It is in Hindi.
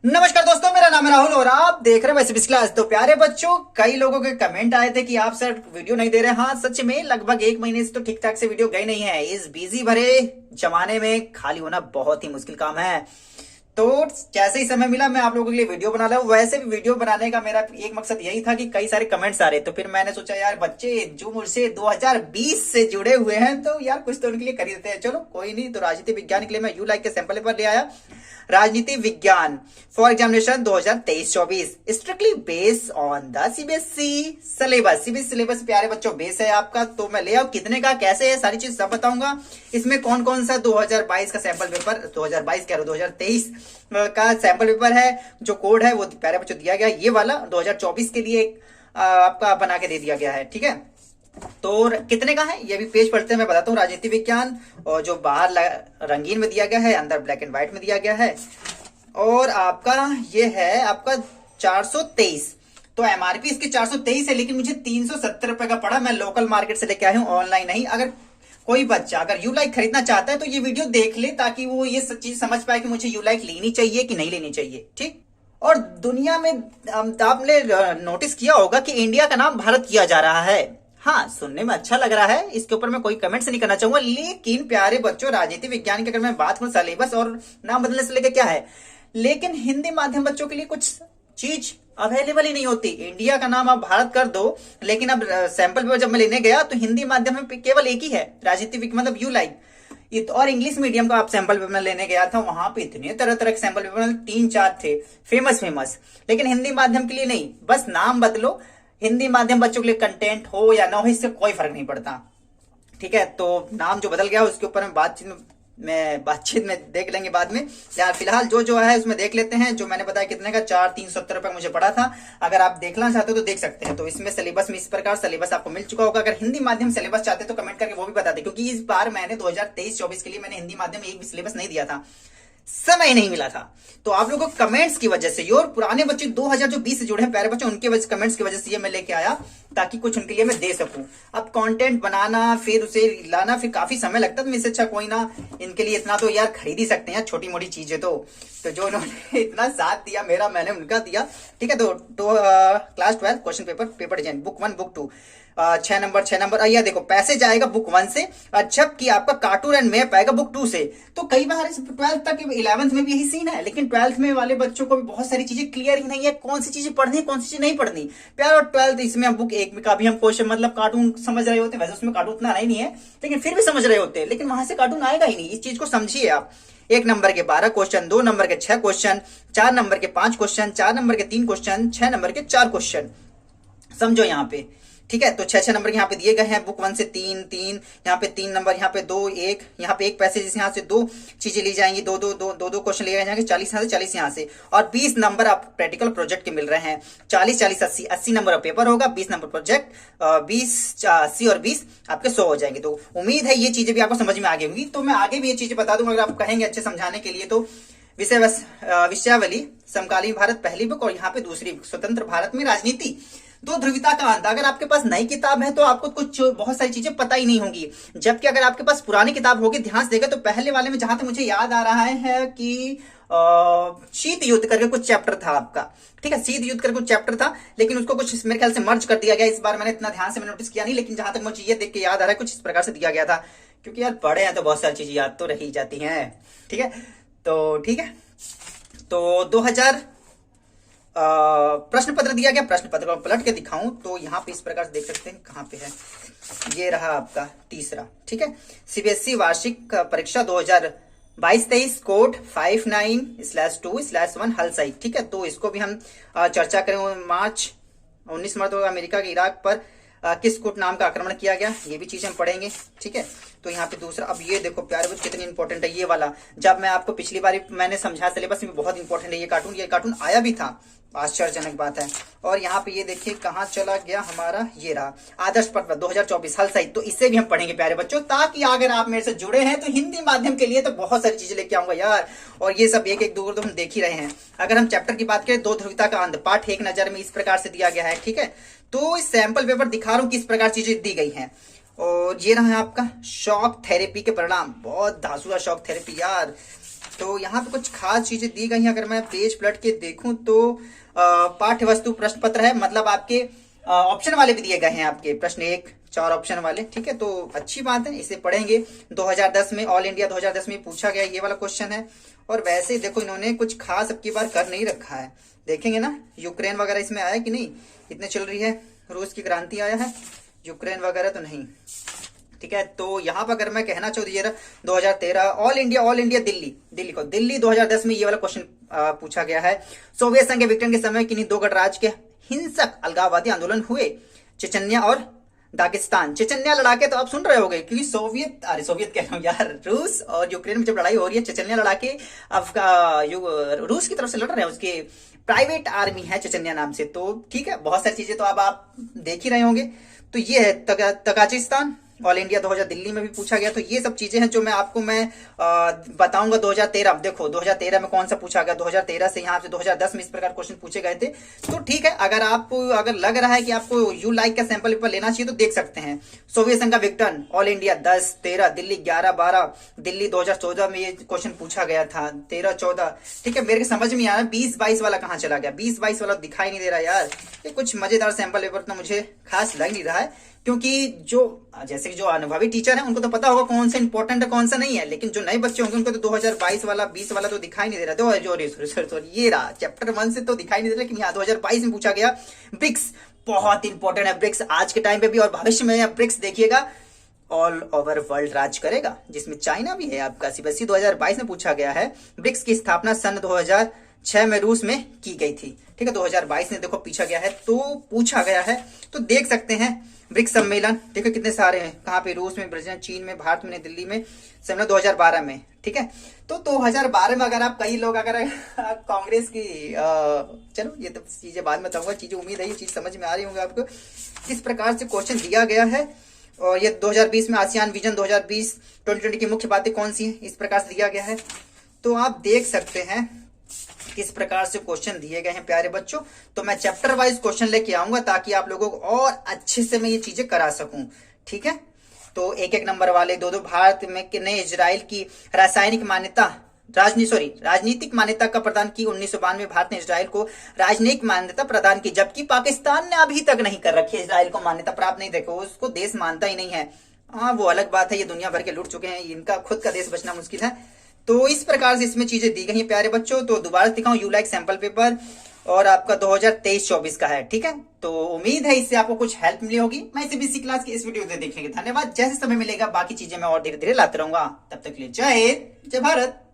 नमस्कार दोस्तों, मेरा नाम है राहुल और आप देख रहे हैं वैसे क्लास। तो प्यारे बच्चों, कई लोगों के कमेंट आए थे कि आप सर वीडियो नहीं दे रहे। हाँ, सच में लगभग एक महीने से तो ठीक ठाक से वीडियो गई नहीं है। इस बिजी भरे जमाने में खाली होना बहुत ही मुश्किल काम है। तो जैसे ही समय मिला मैं आप लोगों के लिए वीडियो बना रहा हूँ। वैसे भी वीडियो बनाने का मेरा एक मकसद यही था कि कई सारे कमेंट्स आ रहे, तो फिर मैंने सोचा यार बच्चे जो मुझसे 2020 से जुड़े हुए हैं तो यार कुछ तो उनके लिए कर ही देते हैं। चलो कोई नहीं। तो राजनीति विज्ञान के लिए मैं यू लाइक के सैंपल पेपर ले आया। राजनीति विज्ञान for examination 2023-24 strictly based on the CBSE syllabus. CBSE syllabus प्यारे बच्चों बेस है आपका। तो मैं ले आऊं, कितने का कैसे है सारी चीज सब बताऊंगा। इसमें कौन कौन सा 2022 का सैंपल पेपर, 2022 कह रहा हूं 2023 का सैंपल पेपर है। जो कोड है वो प्यारे बच्चों दिया गया, ये वाला 2024 के लिए आपका बना के दे दिया गया है। ठीक है, तो कितने का है ये भी पेज पढ़ते हैं, मैं बताता हूँ। राजनीति विज्ञान, और जो बाहर रंगीन में दिया गया है, अंदर ब्लैक एंड व्हाइट में दिया गया है। और आपका ये है आपका 423। तो एमआरपी इसकी 423 है, लेकिन मुझे 370 रुपए का पड़ा। मैं लोकल मार्केट से लेके आया हूँ, ऑनलाइन नहीं। अगर कोई बच्चा अगर यू लाइक खरीदना चाहता है तो ये वीडियो देख ले, ताकि वो ये चीज समझ पाए कि मुझे यू लाइक लेनी चाहिए कि नहीं लेनी चाहिए। ठीक। और दुनिया में आपने नोटिस किया होगा कि इंडिया का नाम भारत किया जा रहा है। हाँ, सुनने में अच्छा लग रहा है, इसके ऊपर मैं कोई कमेंट्स नहीं करना चाहूंगा। लेकिन प्यारे बच्चों, राजनीति विज्ञान की अगर मैं बात करूं, सिलेबस और नाम बदलने से लेकर क्या है, लेकिन हिंदी माध्यम बच्चों के लिए कुछ चीज अवेलेबल ही नहीं होती। इंडिया का नाम आप भारत कर दो, लेकिन अब सैंपल पेपर जब मैं लेने गया तो हिंदी माध्यम में केवल एक ही है, राजनीति मतलब यू लाइक। और इंग्लिश मीडियम का आप सैंपल पेपर लेने गया था, वहां पे इतने तरह तरह के सैंपल पेपर 3-4 थे फेमस। लेकिन हिंदी माध्यम के लिए नहीं, बस नाम बदलो। हिंदी माध्यम बच्चों के लिए कंटेंट हो या ना हो, इससे कोई फर्क नहीं पड़ता। ठीक है, तो नाम जो बदल गया उसके ऊपर बातचीत में देख लेंगे बाद में। यार फिलहाल जो है उसमें देख लेते हैं। जो मैंने बताया कितने का, 4,370 रुपए मुझे पड़ा था। अगर आप देखना चाहते हो तो देख सकते हैं। तो इसमें सिलेबस में इस प्रकार सिलेबस आपको मिल चुका होगा। अगर हिंदी माध्यम सिलेबस चाहते हैं तो कमेंट करके वो भी बता दें, क्योंकि इस बार मैंने 2023-24 के लिए मैंने हिंदी माध्यम एक भी सिलेबस नहीं दिया था, समय नहीं मिला था। तो आप लोगों को कमेंट्स की वजह से, और पुराने बच्चे 2020 से जुड़े हैं प्यारे बच्चे, उनके वजह कमेंट्स की वजह से ये मैं लेके आया, ताकि कुछ उनके लिए मैं दे सकूं। अब कंटेंट बनाना फिर उसे लाना फिर काफी समय लगता है। तो इससे अच्छा कोई ना, इनके लिए इतना तो यार खरीद ही सकते हैं, छोटी मोटी चीजें। तो जो उन्होंने इतना साथ दिया मेरा, मैंने उनका दिया। ठीक है, तो class 12 question paper design book 1 book 2 6 number. यह देखो, पैसेज आएगा बुक 1 से, जबकि आपका कार्टून एंड मैप आएगा बुक 2 से। तो कई बार 12th तक 11th में भी यही सीन है, लेकिन 12th में वाले बच्चों को भी बहुत सारी चीजें क्लियर ही नहीं है, कौन सी चीजें पढ़नी है कौन सी चीज नहीं पढ़नी प्यार। और 12th इसमें हम बुक 1 का भी हम क्वेश्चन मतलब कार्टून समझ रहे होते हैं। वैसे उसमें कार्टून उतना नहीं है, लेकिन फिर भी समझ रहे होते हैं, लेकिन वहां से कार्टून आएगा ही नहीं। इस चीज को समझिए आप। 1 नंबर के 12 क्वेश्चन, 2 नंबर के 6 क्वेश्चन, 4 नंबर के 5 क्वेश्चन, 4 नंबर के 3 क्वेश्चन, 6 नंबर के 4 क्वेश्चन। समझो यहाँ पे। ठीक है, तो 6 नंबर यहाँ पे दिए गए हैं। बुक 1 से 3 यहाँ पे 3 नंबर, यहाँ पे 2 1, यहाँ पे एक पैसेज, यहाँ से 2 चीजें ली जाएंगी, दो क्वेश्चन लिए जाएंगे। 40 यहाँ से 40 यहाँ से, और 20 नंबर आप प्रैक्टिकल प्रोजेक्ट के मिल रहे हैं। 40 40 80 नंबर का पेपर होगा, 20 नंबर प्रोजेक्ट, 20 80 और 20 आपके 100 हो जाएंगे। तो उम्मीद है ये चीजें भी आपको समझ में आ गई होंगी। तो मैं आगे भी ये चीजें बता दूंगा, अगर आप कहेंगे अच्छे समझाने के लिए। तो विषयावली समकालीन भारत पहली बुक, और यहाँ पे दूसरी स्वतंत्र भारत में राजनीति, 2 ध्रुविता का अंत। अगर आपके पास नई किताब है तो आपको कुछ बहुत सारी चीजें पता ही नहीं होंगी, जबकि अगर आपके पास पुरानी किताब होगी, ध्यान से देखें तो पहले वाले में जहां तक मुझे याद आ रहा है कि शीत युद्ध करके कुछ चैप्टर था आपका। ठीक है, शीत युद्ध करके कुछ चैप्टर था, लेकिन उसको कुछ मेरे ख्याल से मर्ज कर दिया गया। इस बार मैंने इतना ध्यान से मैंने नोटिस किया नहीं, लेकिन जहां तक मुझे ये देख के याद आ रहा है कुछ इस प्रकार से दिया गया था। क्योंकि यार बड़े हैं तो बहुत सारी चीजें याद तो रही जाती हैं। ठीक है, तो ठीक है, तो 2000 प्रश्न पत्र दिया गया। प्रश्न पत्र को पलट के दिखाऊं तो यहाँ पे इस प्रकार से देख सकते हैं, कहाँ पे है, ये रहा आपका तीसरा। ठीक है, सीबीएसई वार्षिक परीक्षा 2022-23 कोड 59/2/1 हल सही। ठीक है, तो इसको भी हम चर्चा करेंगे। 19 मार्च अमेरिका के इराक पर किस गुट नाम का आक्रमण किया गया, ये भी चीज हम पढ़ेंगे। ठीक है, तो यहाँ पे दूसरा, अब ये देखो प्यारे बच्चों कितनी इंपॉर्टेंट है ये वाला। जब मैं आपको पिछली बार मैंने समझा सिलेबस में बहुत इंपॉर्टेंट है ये कार्टून आया भी था, आश्चर्यजनक बात है। और यहाँ पे ये देखिए कहाँ चला गया हमारा, ये रहा आदर्श पत्र 2024 हल सही। तो इससे भी हम पढ़ेंगे प्यारे बच्चों, ताकि अगर आप मेरे से जुड़े हैं तो हिंदी माध्यम के लिए तो बहुत सारी चीजें लेके आऊंगा यार। और ये सब एक 2 तो हम देख ही रहे हैं। अगर हम चैप्टर की बात करें, 2 ध्रुविता का अंत पाठ 1 नजर में इस प्रकार से दिया गया है। ठीक है, तो इस सैंपल पेपर दिखा रहा हूं किस प्रकार चीजें दी गई हैं। और ये रहा है आपका शॉक थेरेपी के परिणाम। बहुत धांसुआ शॉक थेरेपी यार, तो यहाँ पे कुछ खास चीजें दी गई हैं। अगर मैं पेज पलट के देखूं तो पाठ्य वस्तु प्रश्न पत्र है, मतलब आपके ऑप्शन वाले भी दिए गए हैं, आपके प्रश्न एक 4 ऑप्शन वाले। ठीक है, तो अच्छी बात है, इसे पढ़ेंगे। 2010 में ऑल इंडिया 2010 में पूछा गया ये वाला क्वेश्चन है। और वैसे देखो इन्होंने कुछ खास अब की बार कर नहीं रखा है। देखेंगे ना यूक्रेन वगैरह इसमें आया कि नहीं, इतने चल रही है, रूस की क्रांति आया है, यूक्रेन वगैरह तो नहीं। ठीक है, तो यहाँ पर अगर मैं कहना चाहूँ 2013 ऑल इंडिया दिल्ली को दिल्ली 2010 में ये वाला क्वेश्चन पूछा गया है। सोवियत संघ के विघटन के समय किन्हीं 2 गणराज्य के हिंसक अलगाववादी आंदोलन हुए, चेचन्या और दागिस्तान। चेचन्या लड़ाके तो आप सुन रहे होंगे, क्योंकि सोवियत कह रहा हूँ यार, रूस और यूक्रेन में जब लड़ाई हो रही है, चेचन्या लड़ाके रूस की तरफ से लड़ रहे हैं, उसके प्राइवेट आर्मी है चेचन्या नाम से। तो ठीक है, बहुत सारी चीजें तो अब आप देख ही रहे होंगे। तो ये है तजाकिस्तान, ऑल इंडिया 2000 दिल्ली में भी पूछा गया। तो ये सब चीजें हैं जो मैं आपको बताऊंगा। 2013 देखो 2013 में कौन सा पूछा गया, 2013 से यहाँ से 2010 में इस प्रकार क्वेश्चन पूछे गए थे। तो ठीक है, अगर लग रहा है कि आपको यू लाइक का सैंपल पेपर लेना चाहिए तो देख सकते हैं। सोवियत संघ का विघटन ऑल इंडिया 10, 13, दिल्ली 11, 12, दिल्ली 2014 में ये क्वेश्चन पूछा गया था, 13, 14। ठीक है, मेरे को समझ में आया 20, 22 वाला कहाँ चला गया, 20, 22 वाला दिखाई नहीं दे रहा यार। ये कुछ मजेदार सैंपल पेपर तो मुझे खास लग नहीं रहा है, क्योंकि जैसे कि जो अनुभवी टीचर है उनको तो पता होगा कौन सा इंपॉर्टेंट है कौन सा नहीं है, लेकिन जो नए बच्चे होंगे उनको तो 2022 वाला 20 वाला तो दिखाई नहीं दे रहा। सॉरी ये रहा चैप्टर 1 से तो दिखाई नहीं दे रहा, लेकिन यहाँ 2022 में पूछा गया। ब्रिक्स बहुत इंपॉर्टेंट है, ब्रिक्स आज के टाइम पे भी और भविष्य में। ब्रिक्स देखिएगा ऑल ओवर वर्ल्ड राज करेगा, जिसमें चाइना भी है आपका। सीबीएसई 2022 में पूछा गया है। ब्रिक्स की स्थापना सन 2006 में रूस में की गई थी। ठीक है, 2022 में देखो पीछा गया है, तो पूछा गया है। तो देख सकते हैं ब्रिक्स सम्मेलन देखो कितने सारे हैं, कहाँ पे, रूस में, ब्राजील, चीन में, भारत में, दिल्ली में, सम्मेलन 2012 में। ठीक है, तो 2012 में अगर आप कई लोग अगर कांग्रेस की चलो ये तो चीजें बाद में बताऊंगा, चीजें उम्मीद है ये चीज समझ में आ रही होंगी आपको, किस प्रकार से क्वेश्चन दिया गया है। और ये 2020 में आसियान विजन 2020 की मुख्य बातें कौन सी है, इस प्रकार से दिया गया है। तो आप देख सकते हैं किस प्रकार से क्वेश्चन दिए गए हैं प्यारे बच्चों। तो मैं चैप्टर वाइज क्वेश्चन लेके आऊंगा ताकि आप लोगों को और अच्छे से मैं ये चीजें करा सकूं। ठीक है, तो एक नंबर वाले 2 भारत में ने इजराइल की राजनीतिक मान्यता का प्रदान की। 1992 में भारत ने इजराइल को राजनीतिक मान्यता प्रदान की, जबकि पाकिस्तान ने अभी तक नहीं कर रखी है, इजराइल को मान्यता प्राप्त नहीं। देखो उसको देश मानता ही नहीं है। हाँ वो अलग बात है, ये दुनिया भर के लूट चुके हैं, इनका खुद का देश बचना मुश्किल है। तो इस प्रकार से इसमें चीजें दी गई हैं प्यारे बच्चों। तो दोबारा दिखाऊं यू लाइक सैंपल पेपर और आपका 2023-24 का है। ठीक है, तो उम्मीद है इससे आपको कुछ हेल्प मिली होगी। मैं सीबीएसई क्लास की इस वीडियो को देखने के धन्यवाद। जैसे समय मिलेगा बाकी चीजें मैं और धीरे धीरे लाते रहूंगा। तब तक के लिए जय हिंद, जय भारत।